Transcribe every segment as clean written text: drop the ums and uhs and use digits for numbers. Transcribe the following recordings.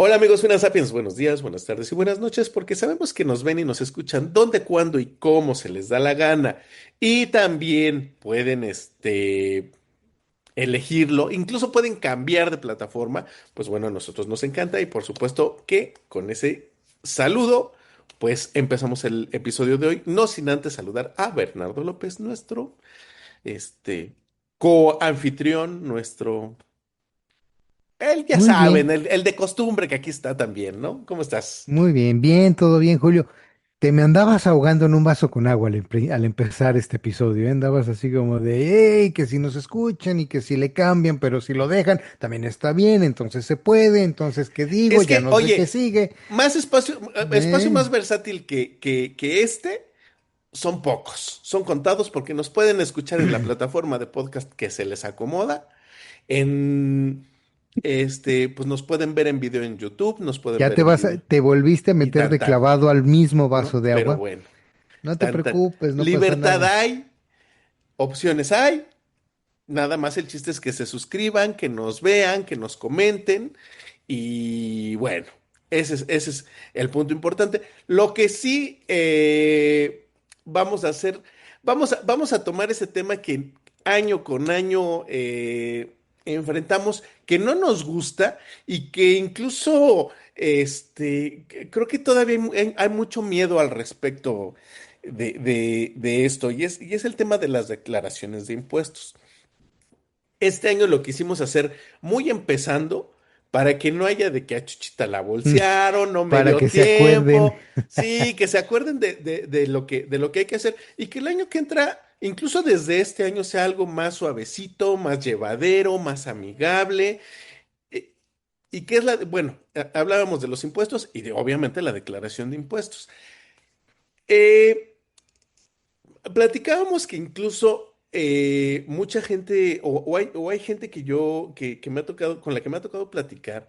Hola amigos Finas Sapiens, buenos días, buenas tardes y buenas noches, porque sabemos que nos ven y nos escuchan dónde, cuándo y cómo se les da la gana. Y también pueden, elegirlo, incluso pueden cambiar de plataforma. Pues bueno, a nosotros nos encanta y por supuesto que con ese saludo, pues empezamos el episodio de hoy, no sin antes saludar a Bernardo López, nuestro, este, coanfitrión, él ya Muy saben, bien, el de costumbre que aquí está también, ¿no? ¿Cómo estás? muy bien, bien, todo bien, Julio. Te me andabas ahogando en un vaso con agua al empezar este episodio, ¿eh? Andabas así como de, hey, que si nos escuchan y que si le cambian, pero si lo dejan, también está bien, entonces se puede, entonces, ¿qué digo? Es Ya que, no sé qué oye, sigue. más espacio, espacio Eh, más versátil que este, son pocos, son contados porque nos pueden escuchar en la plataforma de podcast que se les acomoda. En pues nos pueden ver en video en YouTube, nos pueden ya ver en video te volviste a y meter tan de tan, clavado al mismo vaso ¿no? de Pero agua. bueno, No te tan tan. preocupes, no pasa Libertad nada. hay, opciones hay. Nada más el chiste es que se suscriban, que nos vean, que nos comenten. Y bueno, ese es el punto importante. Lo que sí vamos a hacer, vamos a tomar ese tema que año con año enfrentamos, que no nos gusta y que incluso creo que todavía hay mucho miedo al respecto de esto, y es el tema de las declaraciones de impuestos. Este año lo quisimos hacer muy empezando para que no haya de que a Chuchita la bolsearon, no me Para dio que se acuerden. tiempo. Sí, que se acuerden de lo que hay que hacer y que el año que entra, incluso desde este año, sea algo más suavecito, más llevadero, más amigable. Eh, ¿Y qué es bueno, hablábamos de los impuestos y de obviamente la declaración de impuestos. Eh, Platicábamos que incluso mucha gente, o hay gente que me ha tocado, con la que me ha tocado platicar,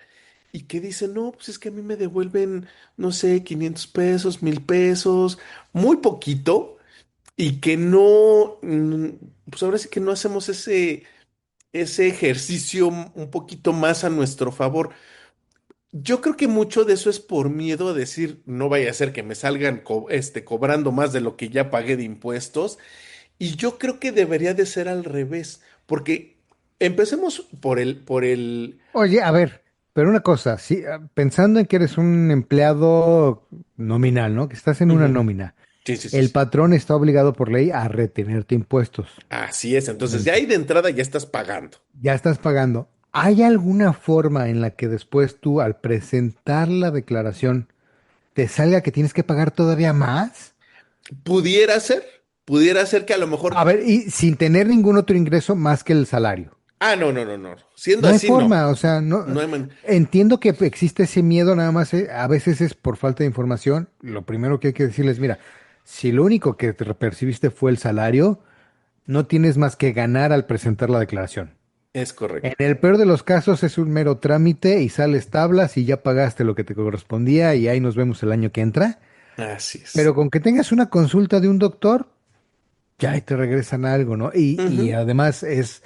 y que dice, no, pues es que a mí me devuelven, no sé, 500 pesos, 1000 pesos, muy poquito, y que no, pues ahora sí que no hacemos ese ejercicio un poquito más a nuestro favor. Yo creo que mucho de eso es por miedo a decir, no vaya a ser que me salgan cobrando más de lo que ya pagué de impuestos, y yo creo que debería de ser al revés, porque empecemos por el. Oye, a ver, pero una cosa, si, pensando en que eres un empleado nominal, ¿no? Que estás en una Ujú. nómina, Sí, sí, sí, el sí. patrón está obligado por ley a retenerte impuestos. Así es, entonces ya Obviamente. ahí de entrada ya estás pagando. Ya estás pagando. ¿Hay alguna forma en la que después tú, al presentar la declaración, te salga que tienes que pagar todavía más? Pudiera ser, pudiera ser que a lo A mejor. ver, y sin tener ningún otro ingreso más que el salario. Ah, no, no, no, no. Siendo No hay así, no. forma, o sea, no No hay entiendo que existe ese miedo, nada más a veces es por falta de información. Lo primero que hay que decirles, mira, si lo único que te percibiste fue el salario, no tienes más que ganar al presentar la declaración. Es En correcto. el peor de los casos es un mero trámite y sales tablas y ya pagaste lo que te correspondía y ahí nos vemos el año que entra. Así es. Pero con que tengas una consulta de un doctor, ya ahí te regresan algo, ¿no? Y Ujú. además es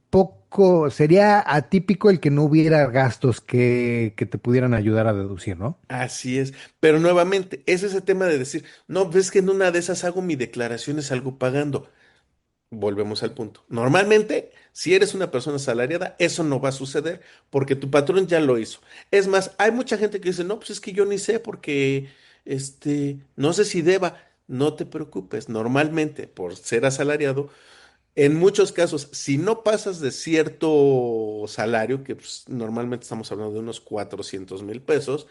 poco, sería atípico el que no hubiera gastos que te pudieran ayudar a deducir, ¿no? Así es. Pero nuevamente, es ese tema de decir, no, ves que en una de esas hago mi declaración y salgo pagando. Volvemos al punto. Normalmente, si eres una persona asalariada, eso no va a suceder porque tu patrón ya lo hizo. Es más, hay mucha gente que dice, no, pues es que yo ni sé porque, no sé si deba. No te preocupes. Normalmente, por ser asalariado, en muchos casos, si no pasas de cierto salario, que pues, normalmente estamos hablando de unos 400,000 pesos,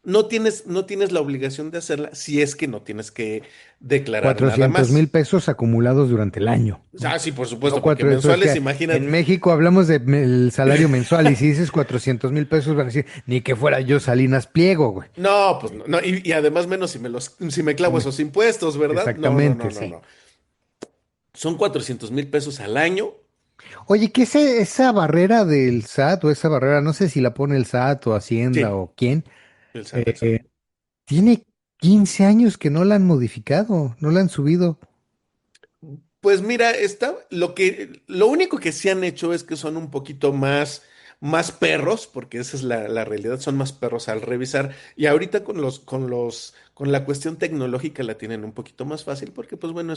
no tienes la obligación de hacerla si es que no tienes que declarar nada 400,000 más. pesos acumulados durante el año, ¿no? Ah, sí, por No supuesto, porque cuatro, eso es mensuales, que en imagínate. México hablamos del salario mensual y si dices 400,000 pesos van a decir, ni que fuera yo Salinas Pliego, güey. No, pues no, no, y además menos si me clavo Mm, esos impuestos, ¿verdad? No, no, no, exactamente, no, sí. no. Son 400,000 pesos al año. Oye, ¿qué es esa barrera del SAT o esa barrera, no sé si la pone el SAT o Hacienda Sí, o quién, el SAT, el SAT. eh, tiene 15 años que no la han modificado, no la han subido? Pues mira, lo único que sí han hecho es que son un poquito más más perros, porque esa es la realidad, son más perros al revisar. Y ahorita con la cuestión tecnológica la tienen un poquito más fácil, porque pues bueno,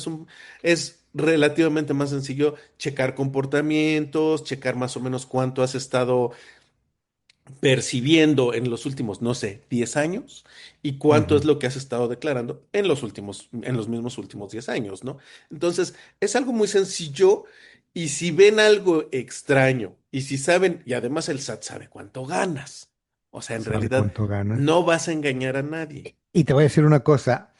es relativamente más sencillo checar comportamientos, checar más o menos cuánto has estado percibiendo en los últimos, no sé, 10 años y cuánto es Ujú. lo que has estado declarando en los mismos últimos 10 años, ¿no? Entonces, es algo muy sencillo y si ven algo extraño y si saben, y además el SAT sabe cuánto ganas, o sea, en ¿Sabe realidad cuánto ganas? no vas a engañar a nadie. Y te voy a decir una cosa,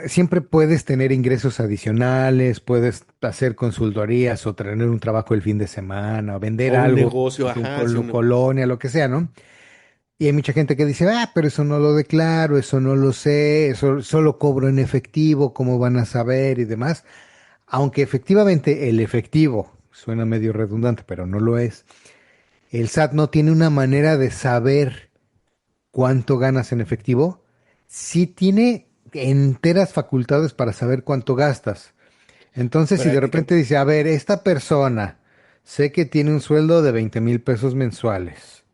siempre puedes tener ingresos adicionales, puedes hacer consultorías o tener un trabajo el fin de semana, o O vender un algo negocio, en tu ajá, sí, colonia, lo que sea, ¿no? Y hay mucha gente que dice, ah, pero eso no lo declaro, eso no lo sé, eso solo cobro en efectivo, ¿cómo van a saber y demás? Aunque efectivamente el efectivo, suena medio redundante, pero no lo es, el SAT no tiene una manera de saber cuánto ganas en efectivo, sí tiene enteras facultades para saber cuánto gastas. Entonces, si de repente prácticamente. dice, a ver, esta persona, sé que tiene un sueldo de 20,000 pesos mensuales,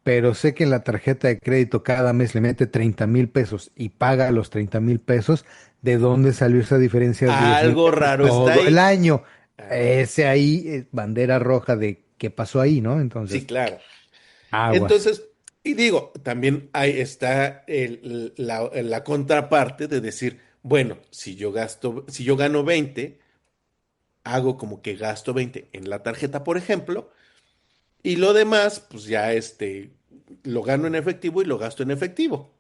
pero sé que en la tarjeta de crédito cada mes le mete 30,000 pesos y paga los 30,000 pesos, ¿de dónde salió esa diferencia de 10,000 Algo pesos raro está todo el ahí. año? Ah, Ese ahí, bandera roja de qué pasó ahí, ¿no? sí, Entonces, claro. aguas. Entonces, y digo, también ahí está la contraparte de decir, bueno, si yo gano 20, hago como que gasto 20 en la tarjeta, por ejemplo, y lo demás, pues ya lo gano en efectivo y lo gasto en efectivo,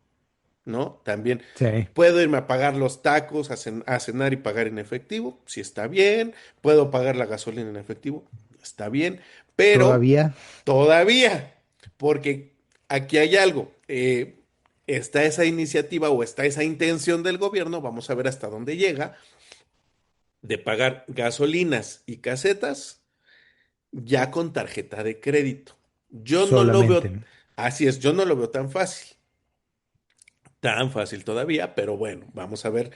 ¿no? También Sí, puedo irme a pagar los tacos, a cenar y pagar en efectivo, si está bien, puedo pagar la gasolina en efectivo, está bien, pero todavía. todavía, porque aquí hay algo. Está esa iniciativa o está esa intención del gobierno, vamos a ver hasta dónde llega, de pagar gasolinas y casetas ya con tarjeta de crédito. Yo no lo Solamente, veo, ¿no? así es, yo no lo veo tan fácil todavía, pero bueno, vamos a ver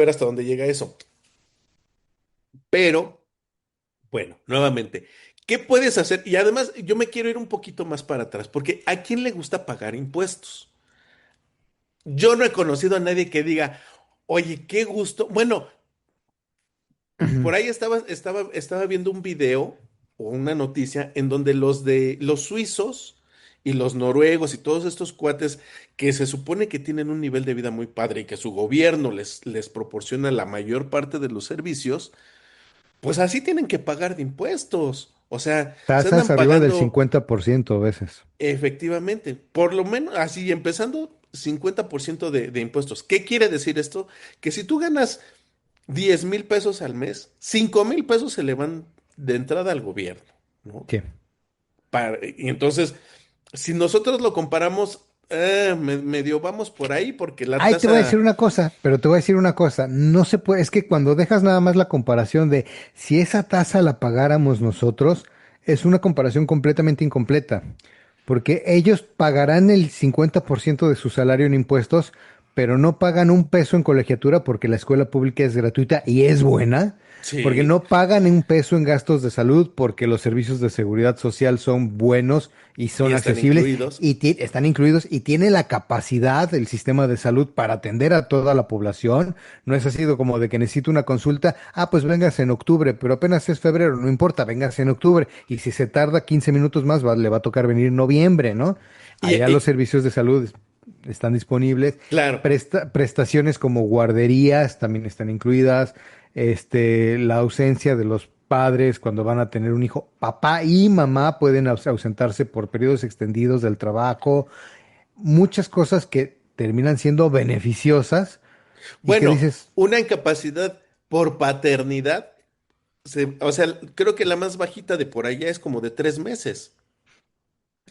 hasta dónde llega eso. Pero, bueno, nuevamente, ¿qué puedes hacer? Y además, yo me quiero ir un poquito más para atrás, porque ¿a quién le gusta pagar impuestos? Yo no he conocido a nadie que diga, oye, qué gusto. Bueno, por ahí estaba viendo un video o una noticia en donde los de los suizos y los noruegos y todos estos cuates que se supone que tienen un nivel de vida muy padre y que su gobierno les proporciona la mayor parte de los servicios, pues así tienen que pagar de impuestos. O sea, se Tasas andan arriba del pagando 50% a veces. efectivamente, por lo menos así, empezando 50% de impuestos. ¿Qué quiere decir esto? Que si tú ganas 10,000 pesos al mes, 5,000 pesos se le van de entrada al gobierno, ¿no? Sí. Y entonces, si nosotros lo comparamos, medio vamos por ahí porque la Ay, te voy a decir tasa, una cosa, pero te voy a decir una cosa, no se puede, es que cuando dejas nada más la comparación de si esa tasa la pagáramos nosotros, es una comparación completamente incompleta, porque ellos pagarán el 50% de su salario en impuestos, pero no pagan un peso en colegiatura porque la escuela pública es gratuita y es buena, porque sí, no pagan un peso en gastos de salud porque los servicios de seguridad social son buenos y y son están accesibles incluidos. y están incluidos y tiene la capacidad del sistema de salud para atender a toda la población. No es así como de que necesito una consulta, ah, pues vengas en octubre, pero apenas es febrero, no importa, vengas en octubre y si se tarda 15 minutos más, le va a tocar venir en noviembre, ¿no? Y, Allá los y, servicios de salud están disponibles. claro, Prestaciones como guarderías también están incluidas. La ausencia de los padres cuando van a tener un hijo. Papá y mamá pueden ausentarse por periodos extendidos del trabajo. Muchas cosas que terminan siendo beneficiosas y que bueno, dices, una incapacidad por paternidad, o sea, creo que la más bajita de por allá es como de 3 meses.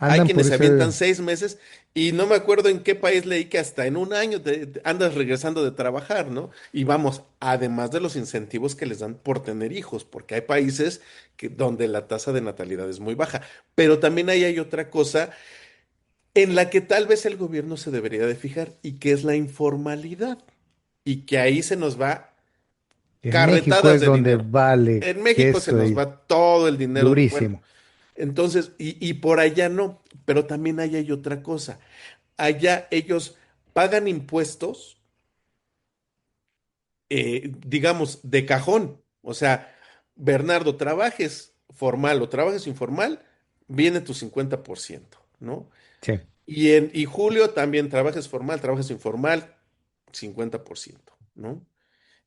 Hay andan quienes por se ese. avientan 6 meses y no me acuerdo en qué país leí que hasta en un año andas regresando de trabajar, ¿no? Y vamos, además de los incentivos que les dan por tener hijos, porque hay países donde la tasa de natalidad es muy baja, pero también ahí hay otra cosa en la que tal vez el gobierno se debería de fijar y que es la informalidad y que ahí se nos va En México carretadas es de donde dinero. vale En México se queso nos y va todo el dinero, bueno, durísimo. Entonces, y por allá no, pero también allá hay otra cosa. Allá ellos pagan impuestos, digamos, de cajón. O sea, Bernardo, trabajes formal o trabajes informal, viene tu 50%, ¿no? Sí, Y Julio también trabajes formal, trabajes informal, 50%, ¿no?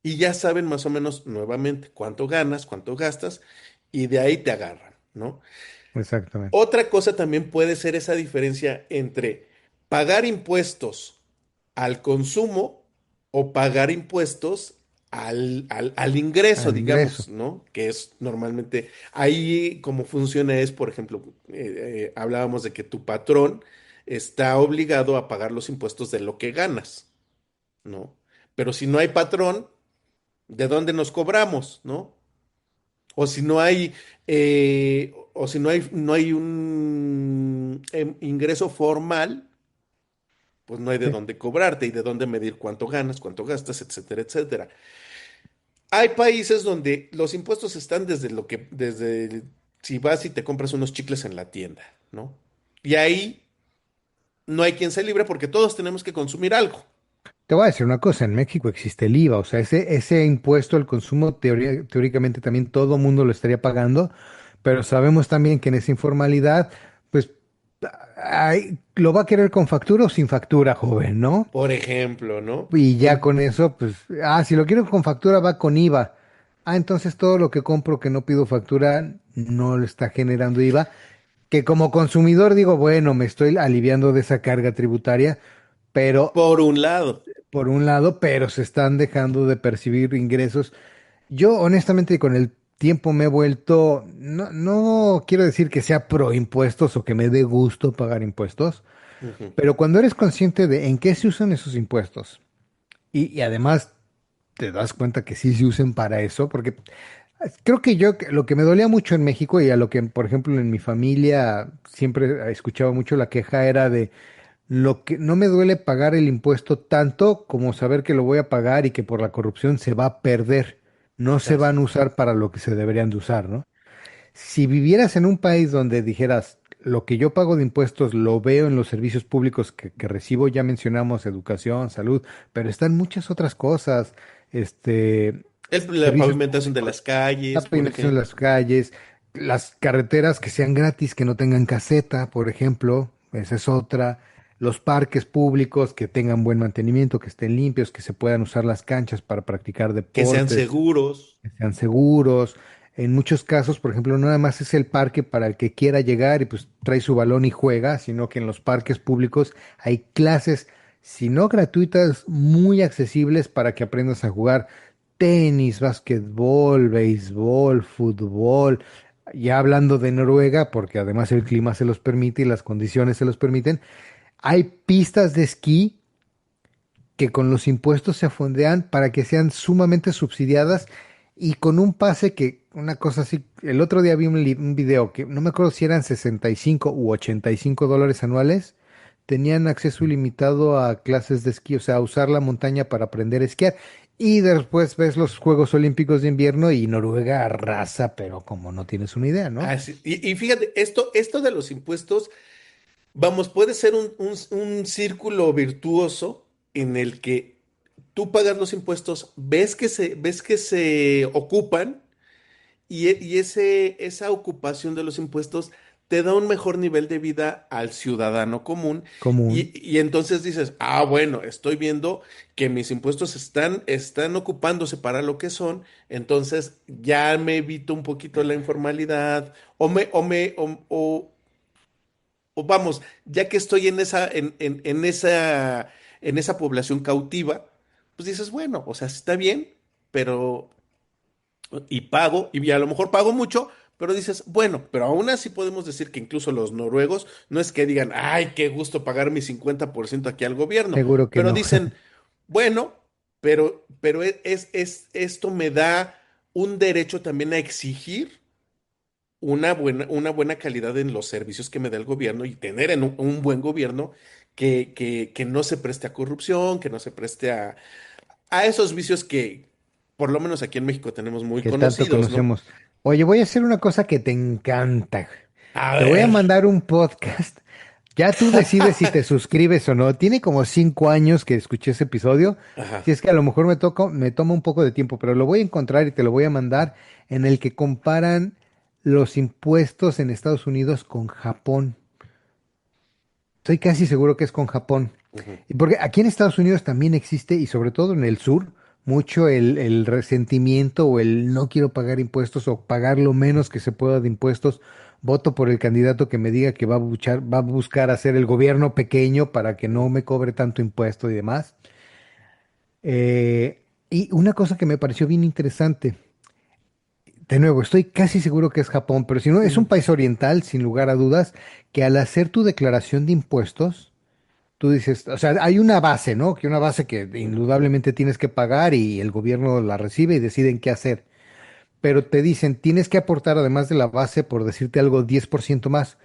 Y ya saben más o menos nuevamente cuánto ganas, cuánto gastas, y de ahí te agarran, ¿no? exactamente. Otra cosa también puede ser esa diferencia entre pagar impuestos al consumo o pagar impuestos al ingreso, Al ingreso. digamos, ¿no? Que es normalmente, ahí como funciona es, por ejemplo, hablábamos de que tu patrón está obligado a pagar los impuestos de lo que ganas, ¿no? Pero si no hay patrón, ¿de dónde nos cobramos, no? O si no hay, o si no hay un ingreso formal, pues no hay de Sí. dónde cobrarte y de dónde medir cuánto ganas, cuánto gastas, etcétera, etcétera. Hay países donde los impuestos están desde si vas y te compras unos chicles en la tienda, ¿no? Y ahí no hay quien se libre porque todos tenemos que consumir algo. Te voy a decir una cosa, en México existe el IVA, o sea, ese impuesto al consumo teóricamente también todo mundo lo estaría pagando, pero sabemos también que en esa informalidad, pues, lo va a querer con factura o sin factura, joven, ¿no? Por ejemplo, ¿no? Y ya con eso, pues, si lo quiero con factura va con IVA. Entonces todo lo que compro que no pido factura no le está generando IVA, que como consumidor digo, bueno, me estoy aliviando de esa carga tributaria, pero Por un lado. por un lado, pero se están dejando de percibir ingresos. Yo honestamente con el tiempo me he vuelto, no quiero decir que sea pro impuestos o que me dé gusto pagar impuestos, Ujú. pero cuando eres consciente de en qué se usan esos impuestos y además te das cuenta que sí se usen para eso, porque creo que lo que me dolía mucho en México y a lo que, por ejemplo, en mi familia siempre escuchaba mucho la queja era de lo que no me duele pagar el impuesto tanto como saber que lo voy a pagar y que por la corrupción se va a perder. No se Así. van a usar para lo que se deberían de usar, ¿no? Si vivieras en un país donde dijeras, lo que yo pago de impuestos lo veo en los servicios públicos que recibo, ya mencionamos educación, salud, pero están muchas otras cosas, La servicios pavimentación de las públicos, la calles, por pavimentación de ejemplo. las calles, las carreteras que sean gratis, que no tengan caseta, por ejemplo, esa es otra. Los parques públicos que tengan buen mantenimiento, que estén limpios, que se puedan usar las canchas para practicar Que sean deportes, seguros. que sean seguros. En muchos casos, por ejemplo, no nada más es el parque para el que quiera llegar y pues trae su balón y juega, sino que en los parques públicos hay clases, si no gratuitas, muy accesibles para que aprendas a jugar tenis, básquetbol, béisbol, fútbol. Ya hablando de Noruega, porque además el clima se los permite y las condiciones se los permiten, hay pistas de esquí que con los impuestos se fondean para que sean sumamente subsidiadas y con un pase que, una cosa así, el otro día vi un video que no me acuerdo si eran 65 u $85 anuales, tenían acceso ilimitado a clases de esquí, o sea, a usar la montaña para aprender a esquiar. Y después ves los Juegos Olímpicos de invierno y Noruega arrasa, pero como no tienes una idea, ¿no? Y fíjate, esto de los impuestos, vamos, puede ser un círculo virtuoso en el que tú pagas los impuestos, ves que se ocupan esa ocupación de los impuestos te da un mejor nivel de vida al ciudadano común Común. y entonces dices, bueno, estoy viendo que mis impuestos están ocupándose para lo que son, entonces ya me evito un poquito la informalidad o vamos, ya que estoy en esa población cautiva, pues dices, bueno, o sea, está bien, pero y pago, y a lo mejor pago mucho, pero dices, bueno, pero aún así podemos decir que incluso los noruegos no es que digan, ay, qué gusto pagar mi 50% aquí al gobierno, Seguro que pero no. dicen, bueno, pero esto me da un derecho también a exigir una buena calidad en los servicios que me da el gobierno y tener en un buen gobierno que no se preste a corrupción, que no se preste a esos vicios que por lo menos aquí en México tenemos muy Que tanto conocidos, ¿no? conocemos. Oye, voy a hacer una cosa que te encanta. A Te voy a ver. mandar un podcast. Ya tú decides si te suscribes o no. Tiene como 5 años que escuché ese episodio. Ajá. Si es que a lo mejor me toma un poco de tiempo, pero lo voy a encontrar y te lo voy a mandar en el que comparan los impuestos en Estados Unidos con Japón. Estoy casi seguro que es con Japón. Ujú. Y porque aquí en Estados Unidos también existe, y sobre todo en el sur, mucho el resentimiento o el no quiero pagar impuestos o pagar lo menos que se pueda de impuestos. Voto por el candidato que me diga que va a buscar hacer el gobierno pequeño para que no Ujú. me cobre tanto impuesto y demás. Y una cosa que me pareció bien interesante, de nuevo, estoy casi seguro que es Japón, pero si no, es un Ujú. país oriental, sin lugar a dudas, que al hacer tu declaración de impuestos, tú dices, o sea, hay una base, ¿no? Que una base que indudablemente tienes que pagar y el gobierno la recibe y deciden qué hacer. Pero te dicen, tienes que aportar además de la base, por decirte algo, 10% más.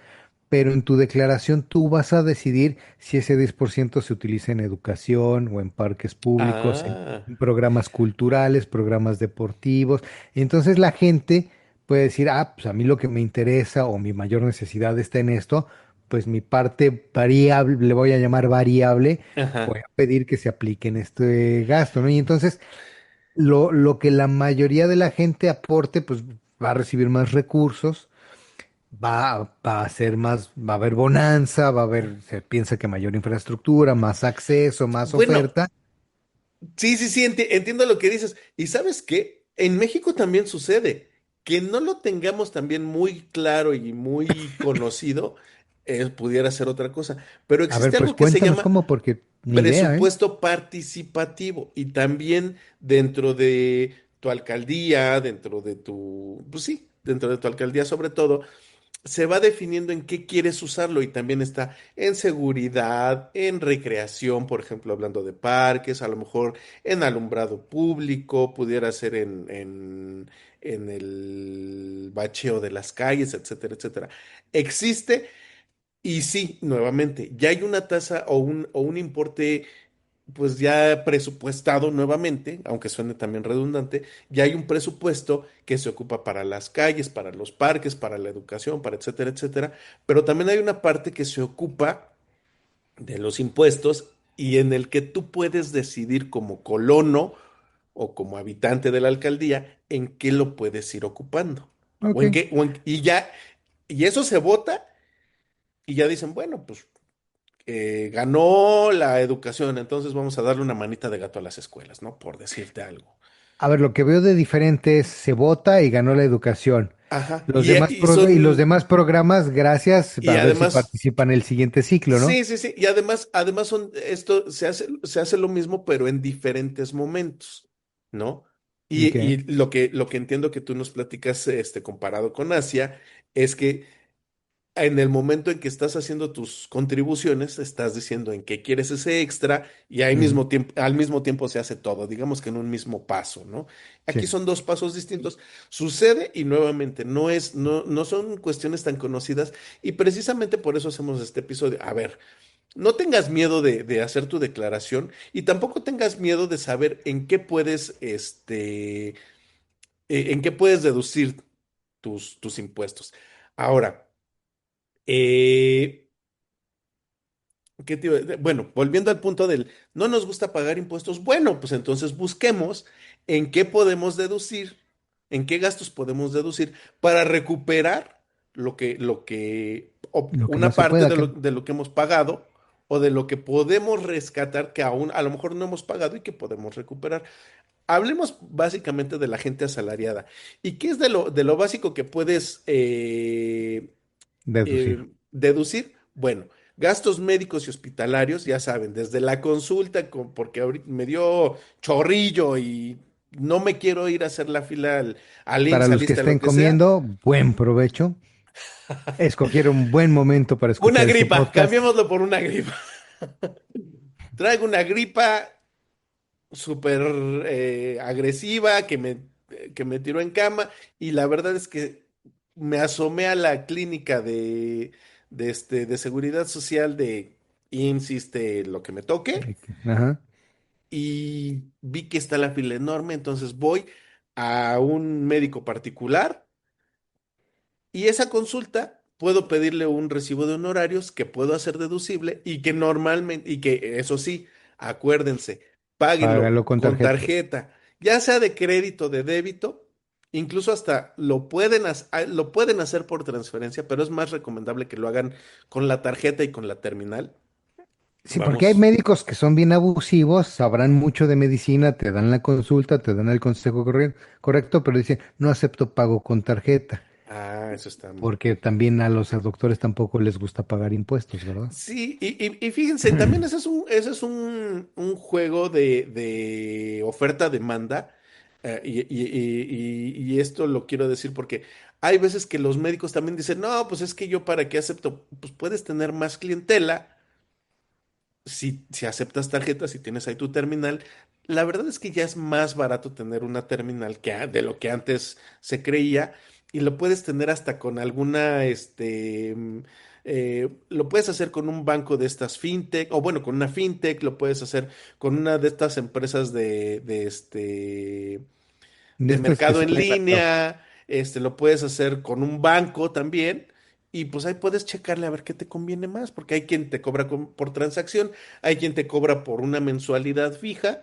Pero en tu declaración tú vas a decidir si ese 10% se utiliza en educación o en parques públicos, Ah. en programas culturales, programas deportivos. Entonces la gente puede decir, ah, pues a mí lo que me interesa o mi mayor necesidad está en esto, pues mi parte variable, le voy a llamar variable, voy Ajá. a pedir que se aplique en este gasto, ¿no? Y entonces lo que la mayoría de la gente aporte, pues va a recibir más recursos, va a ser más, va a haber bonanza, va a haber, se piensa que mayor infraestructura, más acceso, más Bueno, oferta. sí, sí, sí, entiendo lo que dices. ¿Y sabes qué? En México también sucede. Que no lo tengamos también muy claro y muy conocido, pudiera ser otra cosa. Pero A ver, existe pues algo que se cuéntanos llama cómo, porque ni idea, ¿eh? presupuesto participativo y también dentro de tu alcaldía, dentro de tu, pues sí, dentro de tu alcaldía sobre todo se va definiendo en qué quieres usarlo y también está en seguridad, en recreación, por ejemplo, hablando de parques, a lo mejor en alumbrado público, pudiera ser en el bacheo de las calles, etcétera, etcétera. Existe y sí, nuevamente, ya hay una tasa o un importe pues ya presupuestado nuevamente, aunque suene también redundante, ya hay un presupuesto que se ocupa para las calles, para los parques, para la educación, para etcétera, etcétera, pero también hay una parte que se ocupa de los impuestos y en el que tú puedes decidir como colono o como habitante de la alcaldía en qué lo puedes ir ocupando. Ok. Y ya, y eso se vota y ya dicen, bueno, pues ganó la educación, entonces vamos a darle una manita de gato a las escuelas, ¿no? Por decirte algo. A ver, lo que veo de diferente es se vota y ganó la educación. Ajá. Y los demás programas, gracias, Y a ver si además, participan en el siguiente ciclo, ¿no? sí, sí, sí, y además esto se hace lo mismo, pero en diferentes momentos, ¿no? Ok. Y lo que entiendo que tú nos platicas, comparado con Asia, es que en el momento en que estás haciendo tus contribuciones, estás diciendo en qué quieres ese extra y Ujú. al mismo tiempo se hace todo, digamos que en un mismo paso, ¿no? Aquí Sí. son dos pasos distintos. Sucede y nuevamente no son cuestiones tan conocidas y precisamente por eso hacemos este episodio. A ver, no tengas miedo de hacer tu declaración y tampoco tengas miedo de saber en qué puedes, en qué puedes deducir tus impuestos. Ahora, eh, ¿qué te iba a decir? Bueno, volviendo al punto del no nos gusta pagar impuestos, bueno, pues entonces busquemos en qué podemos deducir, en qué gastos podemos deducir para recuperar Lo que una más se parte pueda. de lo que hemos pagado o de lo que podemos rescatar que aún a lo mejor no hemos pagado y que podemos recuperar. Hablemos básicamente de la gente asalariada. ¿Y qué es de lo básico que puedes Deducir. deducir? Bueno, gastos médicos y hospitalarios, ya saben, desde la consulta, porque ahorita me dio chorrillo y no me quiero ir a hacer la fila al Para IMSS, al los que ISSSTE, estén lo que sea. comiendo, buen provecho. Escogieron un buen momento para Una escuchar este gripa, podcast. cambiémoslo por una gripa. Traigo una gripa súper agresiva que me tiró en cama y la verdad es que me asomé a la clínica de seguridad social de insiste lo que me toque Ajá. y vi que está la fila enorme, entonces voy a un médico particular y esa consulta puedo pedirle un recibo de honorarios que puedo hacer deducible y que normalmente, y que eso sí, acuérdense, páguenlo Págalo con con tarjeta. tarjeta, ya sea de crédito, de débito, incluso hasta lo pueden hacer por transferencia, pero es más recomendable que lo hagan con la tarjeta y con la terminal. Sí, porque hay Vamos. médicos que son bien abusivos, sabrán mucho de medicina, te dan la consulta, te dan el consejo correcto, pero dicen, no acepto pago con tarjeta, Ah, eso está. porque también a los doctores tampoco les gusta pagar impuestos, ¿verdad? Sí, y fíjense, también ese es un juego de oferta-demanda, y esto lo quiero decir porque hay veces que los médicos también dicen, no, pues es que yo para qué acepto, pues puedes tener más clientela si aceptas tarjetas, si tienes ahí tu terminal. La verdad es que ya es más barato tener una terminal de lo que antes se creía, y lo puedes tener hasta con alguna, lo puedes hacer con un banco de estas fintech, o bueno, con una fintech, lo puedes hacer con una de estas empresas De de estas que mercado en suben a top. línea, lo puedes hacer con un banco también. Y pues ahí puedes checarle a ver qué te conviene más, porque hay quien te cobra por transacción, hay quien te cobra por una mensualidad fija,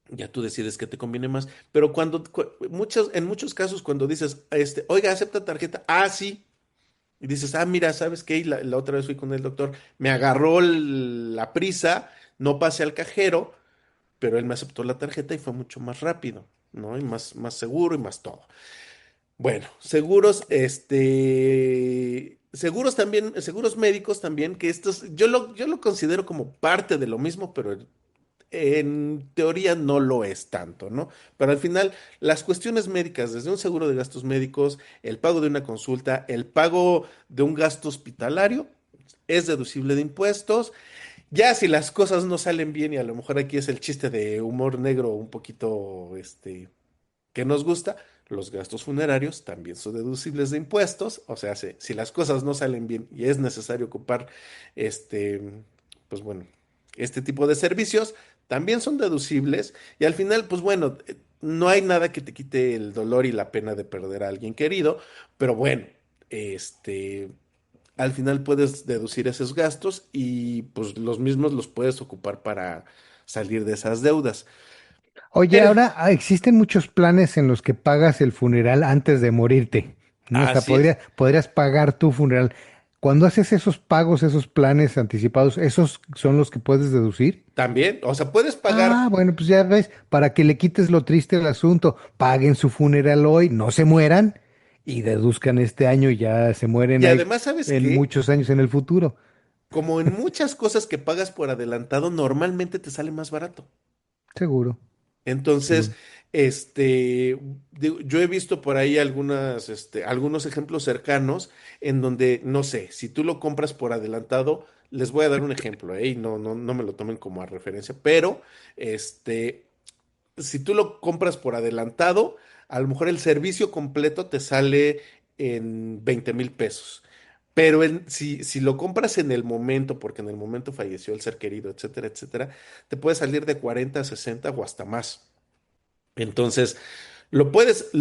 ya tú decides qué te conviene más. Pero en muchos casos, cuando dices, oiga, acepta tarjeta, ah, sí, y dices, ah, mira, ¿sabes qué? Y la otra vez fui con el doctor, me agarró la prisa, no pasé al cajero, pero él me aceptó la tarjeta y fue mucho más rápido, ¿no? Y más seguro y más todo. Bueno, seguros también, seguros médicos también, que yo lo considero como parte de lo mismo, pero en teoría no lo es tanto, ¿no? Pero al final, las cuestiones médicas, desde un seguro de gastos médicos, el pago de una consulta, el pago de un gasto hospitalario, es deducible de impuestos. Ya si las cosas no salen bien, y a lo mejor aquí es el chiste de humor negro un poquito, que nos gusta, los gastos funerarios también son deducibles de impuestos. O sea, si las cosas no salen bien y es necesario ocupar, este, pues bueno, este tipo de servicios, también son deducibles. Y al final, pues bueno, no hay nada que te quite el dolor y la pena de perder a alguien querido, pero bueno, este, al final puedes deducir esos gastos y pues los mismos los puedes ocupar para salir de esas deudas. Oye, Pero ahora existen muchos planes en los que pagas el funeral antes de morirte, ¿no? O sea, así es. podrías pagar tu funeral. Cuando haces esos pagos, esos planes anticipados, ¿esos son los que puedes deducir? También, o sea, puedes Ah, pagar. bueno, pues ya ves, para que le quites lo triste del asunto, paguen su funeral hoy, no se mueran y deduzcan este año y ya se mueren Y ahí además, ¿sabes en qué? muchos años en el futuro. Como en muchas cosas que pagas por adelantado, normalmente te sale más barato. Seguro, Entonces, seguro. yo he visto por ahí algunos ejemplos cercanos en donde, no sé, si tú lo compras por adelantado, les voy a dar un ejemplo, ¿eh? Y no me lo tomen como a referencia, pero este, si tú lo compras por adelantado, a lo mejor el servicio completo te sale en 20,000 pesos. Pero si lo compras en el momento, porque en el momento falleció el ser querido, etcétera, etcétera, te puede salir de 40 a 60 o hasta más. Entonces, lo puedes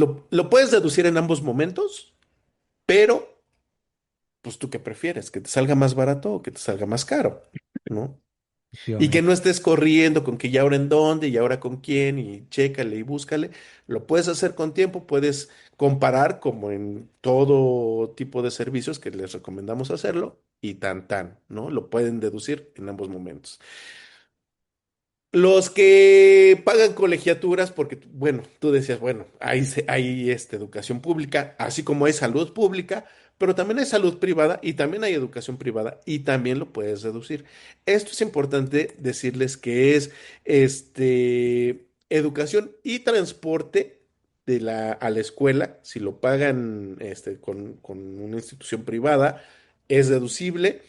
deducir en ambos momentos, pero pues tú qué prefieres, que te salga más barato o que te salga más caro, ¿no? Y que no Efectivamente. estés corriendo con que ya ahora en dónde y ahora con quién y chécale y búscale. Lo puedes hacer con tiempo, puedes comparar como en todo tipo de servicios que les recomendamos hacerlo y tan, ¿no? Lo pueden deducir en ambos momentos. Los que pagan colegiaturas, porque, bueno, tú decías, bueno, hay educación pública, así como hay salud pública, pero también hay salud privada y también hay educación privada y también lo puedes deducir. Esto es importante decirles que es educación y transporte a la escuela, si lo pagan con una institución privada, es deducible.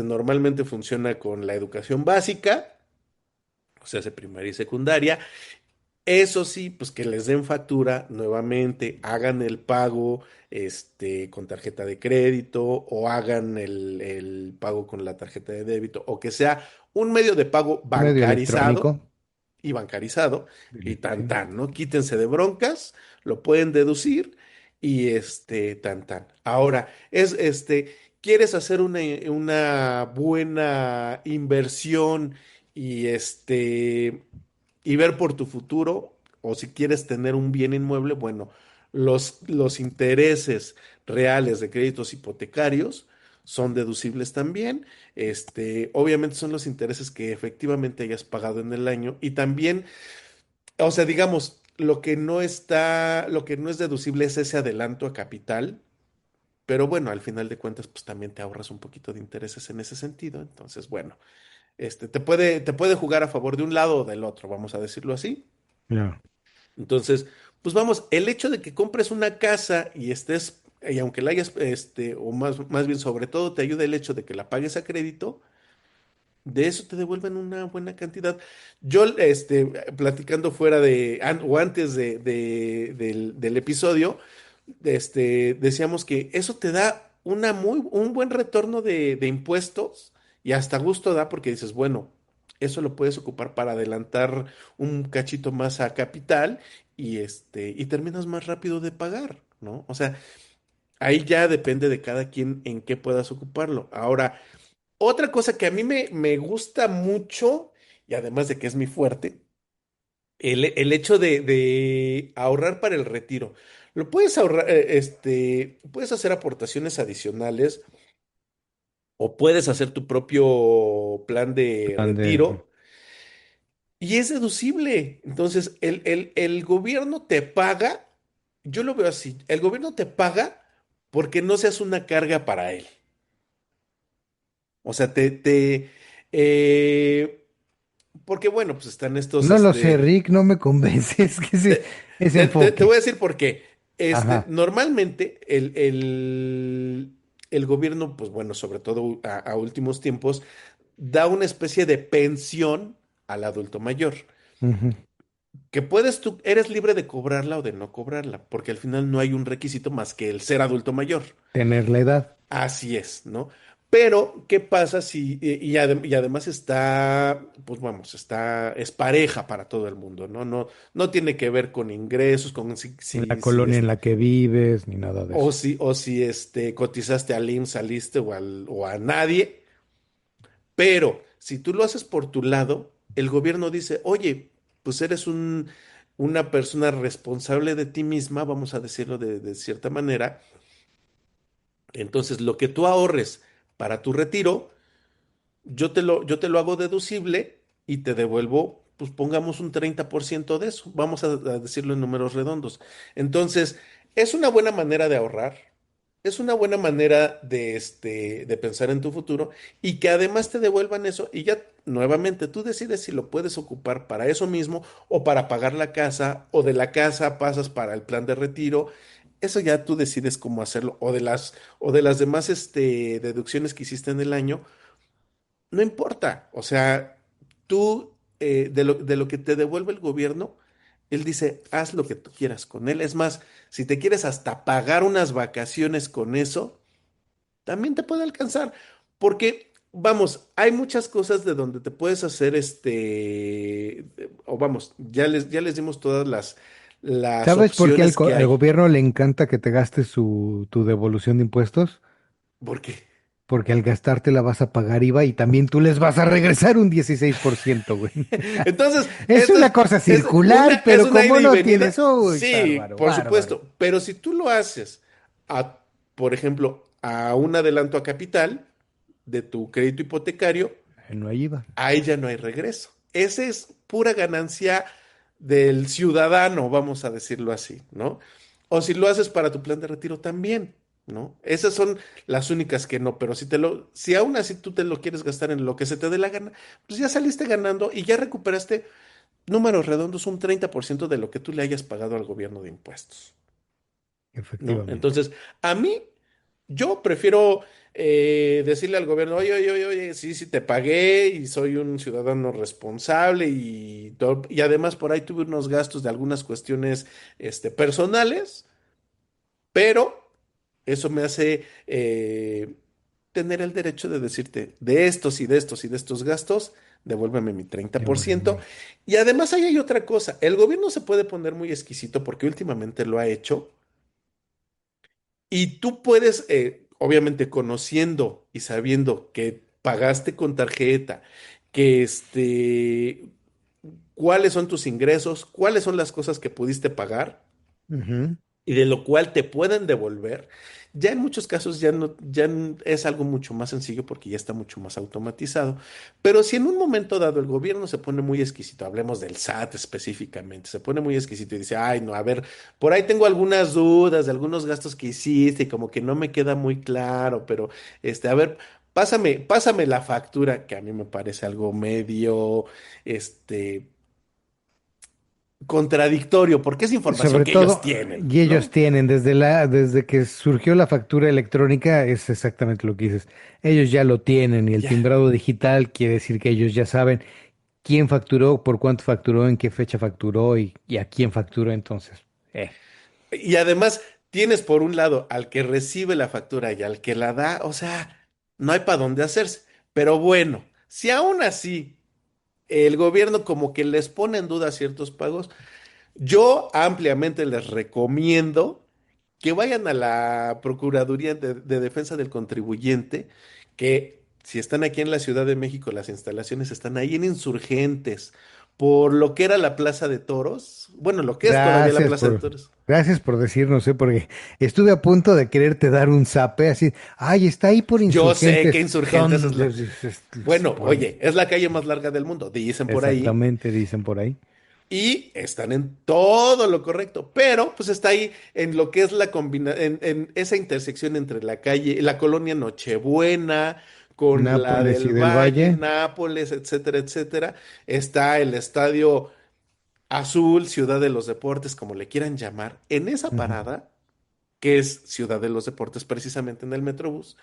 Normalmente funciona con la educación básica, o sea, de primaria y secundaria. Eso sí, pues que les den factura nuevamente, hagan el pago con tarjeta de crédito o hagan el pago con la tarjeta de débito, o que sea un medio de pago Medio electrónico. bancarizado y tan, ¿no? Quítense de broncas, lo pueden deducir y tan tan. Ahora, ¿quieres hacer una buena inversión y y ver por tu futuro? O si quieres tener un bien inmueble, bueno, los intereses reales de créditos hipotecarios son deducibles también. Obviamente son los intereses que efectivamente hayas pagado en el año y también, o sea, digamos, lo que no es deducible es ese adelanto a capital, pero bueno, al final de cuentas, pues también te ahorras un poquito de intereses en ese sentido. Entonces, bueno, te puede jugar a favor de un lado o del otro, vamos a decirlo así. Claro. Entonces, pues vamos, el hecho de que compres una casa y aunque la hayas, o más bien sobre todo te ayuda el hecho de que la pagues a crédito, de eso te devuelven una buena cantidad. Yo, platicando fuera o antes del episodio, decíamos que eso te da un buen retorno de impuestos y hasta gusto da porque dices, bueno, eso lo puedes ocupar para adelantar un cachito más a capital y terminas más rápido de pagar, ¿no? O sea, ahí ya depende de cada quien en qué puedas ocuparlo. Ahora, otra cosa que a mí me gusta mucho, y además de que es mi fuerte, el hecho de ahorrar para el retiro. Lo puedes ahorrar, puedes hacer aportaciones adicionales o puedes hacer tu propio plan de Plan de- retiro y es deducible. Entonces, el gobierno te paga, yo lo veo así, el gobierno te paga porque no seas una carga para él. O sea, eh, porque bueno, pues están No lo sé, Rick, no me convence, es que ese te voy enfoque. a decir por qué. Ajá. Normalmente el gobierno, pues bueno, sobre todo a últimos tiempos, da una especie de pensión al adulto mayor, Ujú. que eres libre de cobrarla o de no cobrarla, porque al final no hay un requisito más que el ser adulto mayor. Tener la edad. Así es, ¿no? Pero, ¿qué pasa si, y además pues vamos, es pareja para todo el mundo, ¿no? No tiene que ver con ingresos, con Ni la colonia en la que vives, ni nada de eso. o si cotizaste al IMSS, saliste o a nadie, pero si tú lo haces por tu lado, el gobierno dice, oye, pues una persona responsable de ti misma, vamos a decirlo de cierta manera, entonces lo que tú ahorres para tu retiro, yo te lo hago deducible y te devuelvo, pues pongamos un 30% de eso. Vamos a decirlo en números redondos. Entonces, es una buena manera de ahorrar, es una buena manera de pensar en tu futuro y que además te devuelvan eso y ya nuevamente tú decides si lo puedes ocupar para eso mismo o para pagar la casa o de la casa pasas para el plan de retiro. Eso ya tú decides cómo hacerlo o de las demás deducciones que hiciste en el año no importa, o sea, tú, de lo que te devuelve el gobierno, él dice, haz lo que tú quieras con él. Es más, si te quieres hasta pagar unas vacaciones con eso, también te puede alcanzar. Porque, vamos, hay muchas cosas de donde te puedes hacer o vamos, ya les dimos todas las ¿Sabes por qué opciones que al hay. gobierno le encanta que te gastes tu devolución de impuestos? Porque Porque al gastarte la vas a pagar IVA y también tú les vas a regresar un 16%, güey. entonces, Es una cosa circular, es pero una ida como y no tienes, venida. uy, Sí, bárbaro, por bárbaro. supuesto. Pero si tú lo haces a, por ejemplo, a un adelanto a capital de tu crédito hipotecario, No hay IVA. ahí ya no hay regreso. Esa es pura ganancia del ciudadano, vamos a decirlo así, ¿no? O si lo haces para tu plan de retiro también, ¿no? Esas son las únicas que no, pero si aún así tú te lo quieres gastar en lo que se te dé la gana, pues ya saliste ganando y ya recuperaste números redondos, un 30% de lo que tú le hayas pagado al gobierno de impuestos, ¿no? Efectivamente. Entonces, a mí, yo prefiero decirle al gobierno, oye, oye, oye, oye, sí, sí te pagué y soy un ciudadano responsable y todo, y además por ahí tuve unos gastos de algunas cuestiones, personales, pero eso me hace tener el derecho de decirte, de estos y de estos y de estos gastos, devuélveme mi 30%. Devuélveme. Y además ahí hay otra cosa, el gobierno se puede poner muy exquisito porque últimamente lo ha hecho Y tú puedes, obviamente conociendo y sabiendo que pagaste con tarjeta, que cuáles son tus ingresos, cuáles son las cosas que pudiste pagar Ujú. y de lo cual te pueden devolver, ya en muchos casos ya no, es algo mucho más sencillo porque ya está mucho más automatizado. Pero si en un momento dado el gobierno se pone muy exquisito, hablemos del SAT específicamente, se pone muy exquisito y dice, ay, no, a ver, por ahí tengo algunas dudas de algunos gastos que hiciste y como que no me queda muy claro, pero a ver, pásame la factura, que a mí me parece algo medio, este, contradictorio, porque es información Sobre que ellos todo, tienen, y ellos ¿no? tienen, desde que surgió la factura electrónica, es exactamente lo que dices. Ellos ya lo tienen y el Ya. timbrado digital quiere decir que ellos ya saben quién facturó, por cuánto facturó, en qué fecha facturó y a quién facturó entonces. Y además tienes por un lado al que recibe la factura y al que la da, o sea, no hay para dónde hacerse. Pero bueno, si aún así el gobierno como que les pone en duda ciertos pagos, yo ampliamente les recomiendo que vayan a la Procuraduría de Defensa del Contribuyente, que si están aquí en la Ciudad de México, las instalaciones están ahí en Insurgentes, por lo que era la Plaza de Toros, bueno, lo que es todavía la Gracias Plaza de por, Toros. gracias por decirnos, porque estuve a punto de quererte dar un zape así, ay, está ahí por Yo sé que Insurgentes, Insurgentes es ¿dónde? la... Bueno, oye, es la calle más larga del mundo, dicen por ahí, Exactamente, dicen por ahí. y están en todo lo correcto, pero pues está ahí en lo que es la en esa intersección entre la calle, la colonia Nochebuena, con la Nápoles y del del Valle, Valle. Nápoles, etcétera, etcétera. Está el Estadio Azul, Ciudad de los Deportes, como le quieran llamar. En esa Ujú, parada, que es Ciudad de los Deportes, precisamente en el Metrobús.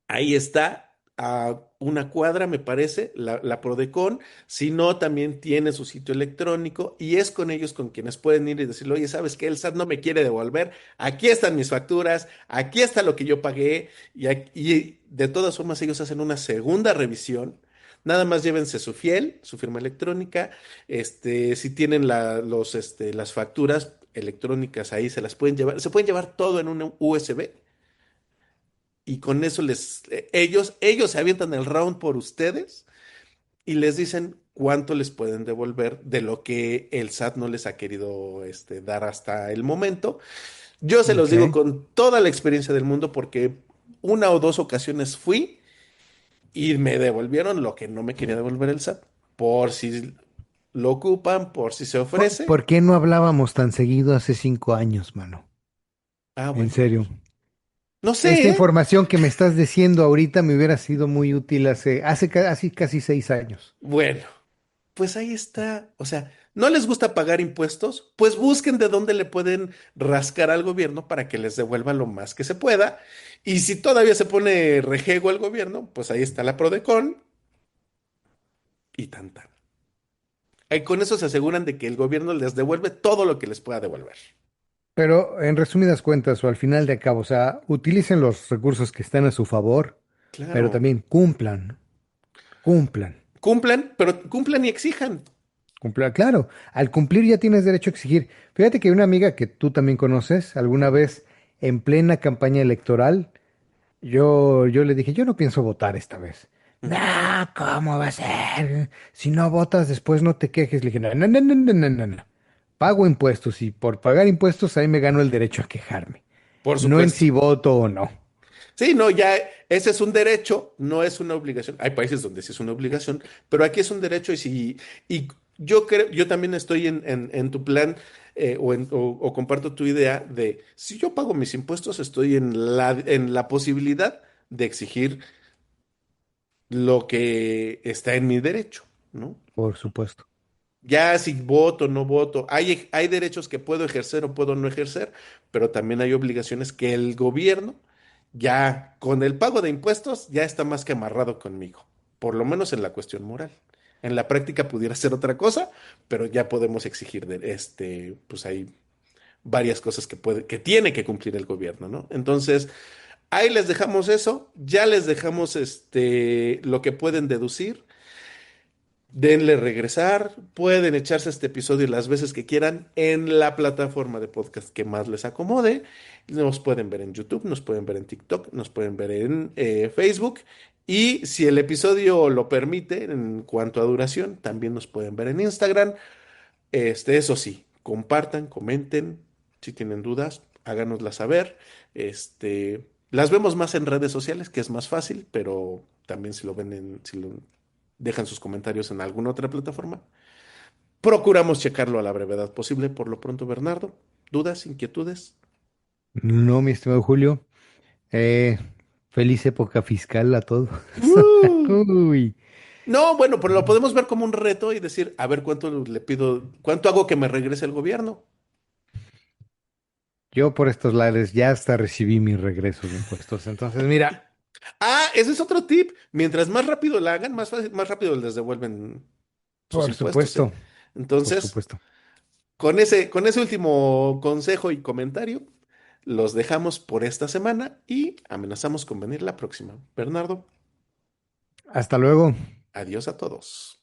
Ahí está, a una cuadra, me parece, la Prodecon. Si no, también tiene su sitio electrónico y es con ellos con quienes pueden ir y decirle, oye, ¿sabes qué? El SAT no me quiere devolver. Aquí están mis facturas, aquí está lo que yo pagué y de todas formas ellos hacen una segunda revisión. Nada más llévense su fiel, su firma electrónica. Si tienen las facturas electrónicas ahí, se las pueden llevar, se pueden llevar todo en un USB y con eso ellos se avientan el round por ustedes y les dicen cuánto les pueden devolver de lo que el SAT no les ha querido dar hasta el momento. Yo se los digo ok. con toda la experiencia del mundo porque una o dos ocasiones fui y me devolvieron lo que no me quería devolver el SAT. Por si lo ocupan, por si se ofrece. ¿Por qué no hablábamos tan seguido hace 5 años, mano? Ah, En bueno, serio. no Esta sé, ¿eh? información que me estás diciendo ahorita me hubiera sido muy útil hace casi 6 años. Bueno. Pues ahí está. O sea, ¿no les gusta pagar impuestos? Pues busquen de dónde le pueden rascar al gobierno para que les devuelva lo más que se pueda. Y si todavía se pone rejego al gobierno, pues ahí está la Prodecon y tan tan. Y con eso se aseguran de que el gobierno les devuelve todo lo que les pueda devolver. Pero en resumidas cuentas, o al final de cabo, o sea, utilicen los recursos que están a su favor, pero Claro. también cumplan, cumplan. Cumplan, pero cumplan y exijan. Claro, al cumplir ya tienes derecho a exigir. Fíjate que una amiga que tú también conoces, alguna vez en plena campaña electoral, yo le dije, yo no pienso votar esta vez. No, Ujú. ¿cómo va a ser? Si no votas, después no te quejes. Le dije, no, no, no, no, no, no, no, no. Pago impuestos y por pagar impuestos ahí me gano el derecho a quejarme. Por No en supuesto. si voto o no. Sí, no, ya ese es un derecho, no es una obligación. Hay países donde sí es una obligación, pero aquí es un derecho y yo creo, yo también estoy en tu plan o comparto tu idea de si yo pago mis impuestos, estoy en la posibilidad de exigir lo que está en mi derecho, ¿no? Por supuesto. Ya si voto, no voto, hay derechos que puedo ejercer o puedo no ejercer, pero también hay obligaciones que el gobierno ya con el pago de impuestos ya está más que amarrado conmigo, por lo menos en la cuestión moral. En la práctica pudiera ser otra cosa, pero ya podemos exigir pues hay varias cosas que tiene que cumplir el gobierno, ¿no? Entonces, ahí les dejamos eso, ya les dejamos lo que pueden deducir. denle regresar, pueden echarse este episodio las veces que quieran en la plataforma de podcast que más les acomode. Nos pueden ver en YouTube, nos pueden ver en TikTok, nos pueden ver en Facebook. Y si el episodio lo permite, en cuanto a duración, también nos pueden ver en Instagram. Eso sí, compartan, comenten, si tienen dudas, háganoslas saber. Las vemos más en redes sociales, que es más fácil, pero también si lo ven si lo dejan sus comentarios en alguna otra plataforma. Procuramos checarlo a la brevedad posible. Por lo pronto, Bernardo, dudas, inquietudes. No, mi estimado Julio. Eh, Feliz época fiscal a todos. ¡Uh! Uy. No, bueno, pero lo podemos ver como un reto y decir, a ver cuánto le pido, cuánto hago que me regrese el gobierno. Yo por estos lares ya hasta recibí mi regreso de impuestos. Entonces, mira, Ah, ese es otro tip. Mientras más rápido la hagan, más fácil, más rápido les devuelven sus por impuestos, ¿eh? supuesto, por Entonces, supuesto. con ese último consejo y comentario, los dejamos por esta semana y amenazamos con venir la próxima. Bernardo, Hasta luego. adiós a todos.